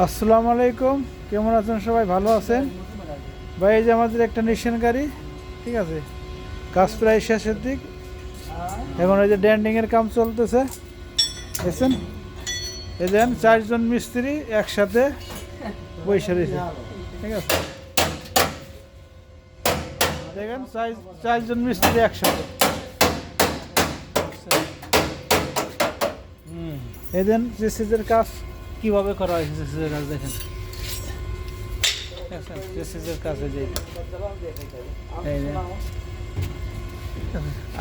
আসসালামু আলাইকুম, কেমন আছেন সবাই? ভালো আছেন ভাই? এই যে আমাদের একটা নিশান গাড়ি, ঠিক আছে, কাজ প্রায় শেষের দিক। এখন এই যে ড্যান্ডিংয়ের কাম চলতেছে, দেখছেন? এই দেন 4 জন মিস্ত্রি একসাথে বসে রয়েছে, ঠিক আছে, দেখেন 4 জন মিস্ত্রি একসাথে। এই দেন জেসিদের কাজ কিভাবে করা হয়েছে, জেসিদের কাজ দেখেন, জেসিদের কাজে যে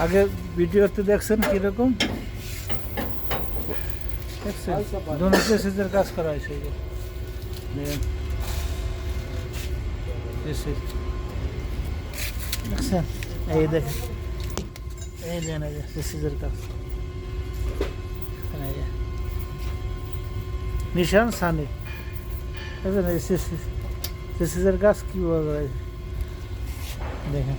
আগে ভিডিওতে দেখছেন কিরকম দেখছেন, দুটো জেসিদের কাজ করা হয়েছে। এই যে দেখেন দেখছেন, এই দেখেন, এই দেন এই যে জেসিদের কাজ, নিশান সানি দেখেন, এই জেসিদের কাজ কীভাবে করা হয়েছে দেখেন।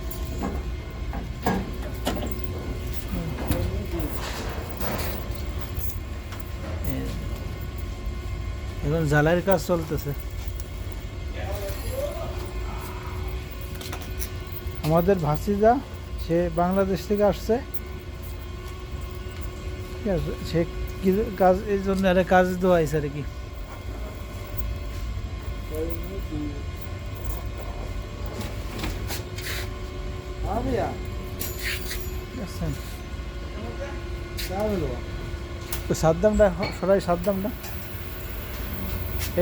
এখন জ্বালাইয়ের কাজ চলতেছে। আমাদের ভাসিজা, সে বাংলাদেশ থেকে আসছে, ঠিক আছে, সে কি কাজ, এই জন্য আরে কাজ দেওয়া হয়েছে আর কি। সাদ্দামটা সরাই, সাদ্দামটা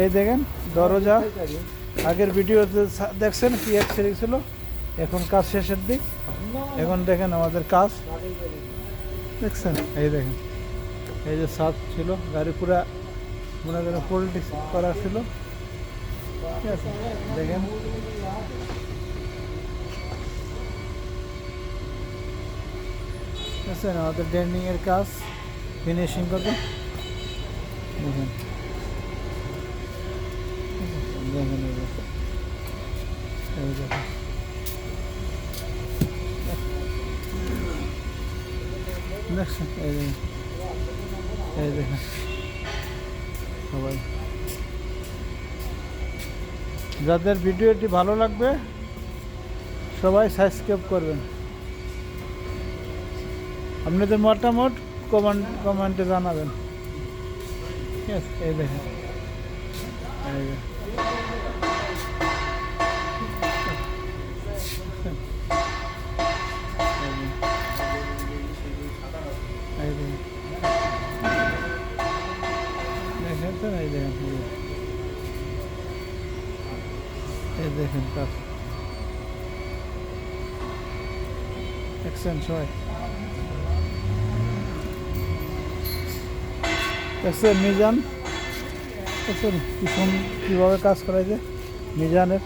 এই দেখেন দরজা, আগের ভিডিওতে দেখছেন কি এক সেরিক ছিল, এখন কাজ শেষের দিক। এখন দেখেন আমাদের কাজ দেখছেন, এই দেখেন, এই যে ছাদ ছিল, গাড়ি পুরা মনে করেন পোল্ট্রি করা ছিল, ঠিক আছে, দেখেন দেখছেন আমাদের ড্যান্ডিংয়ের কাজ ফিনিশিং করবে। দেখেন দেখেন এই দেখেন, দেখছেন এই দেখেন, এই দেখেন সবাই। যাদের ভিডিওটি ভালো লাগবে সবাই সাবস্ক্রাইব করবেন। আপনাদের মতামত কমেন্টে জানাবেন, ঠিক আছে। এই দেখেন, এই যে দেখেন, এই দেখেন, এই দেখেন কাজ দেখছেন সবাই, দেখছেন মিজান, দেখছেন কীভাবে কাজ করা যায় মিজানের।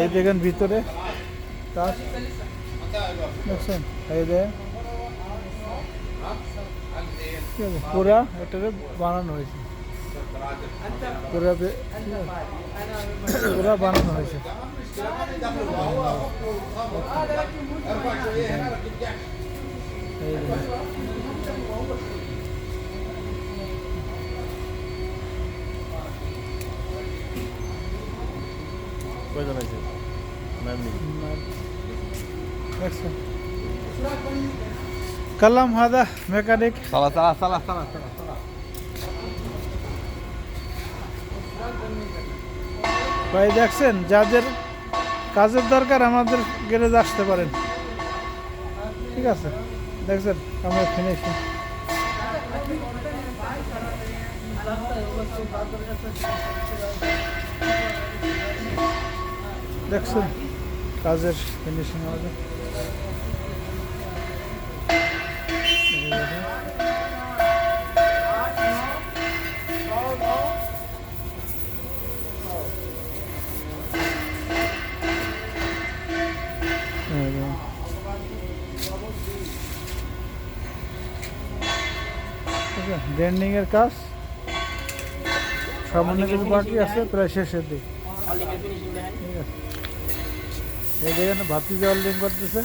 এই দেখেন ভিতরে কাজ দেখছেন, এই দেখেন ঠিক আছে, পুরা এটারে বানানো হয়েছে, পুরা বানানো হয়েছে। কালাম হাদা মেকানিক, ভাই দেখছেন, যাদের কাজের দরকার আমাদের গ্যারেজে আসতে পারেন, ঠিক আছে। দেখছেন আমার ফিনিশিং, দেখছেন কাজের ফিনিশিং আমাদের। ড্যান্ডিং এর কাজ সামান্য কিছু বাকি আছে, প্রায় শেষের দিক, ঠিক আছে। এই দেখেন ভাতি ওয়েল্ডিং করতেছে,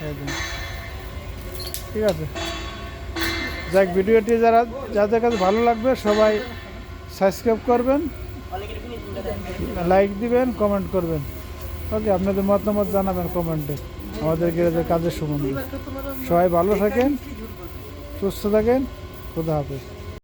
একদম। ঠিক আছে, যাক ভিডিওটি যাদের কাছে ভালো লাগবে সবাই সাবস্ক্রাইব করবেন, লাইক দিবেন, কমেন্ট করবেন। ওকে, আপনাদের মতামত জানাবেন কমেন্টে আমাদের গ্যারেজের কাজের সম্বন্ধে। সবাই ভালো থাকেন, সুস্থ থাকেন, খুদা হাফেজ।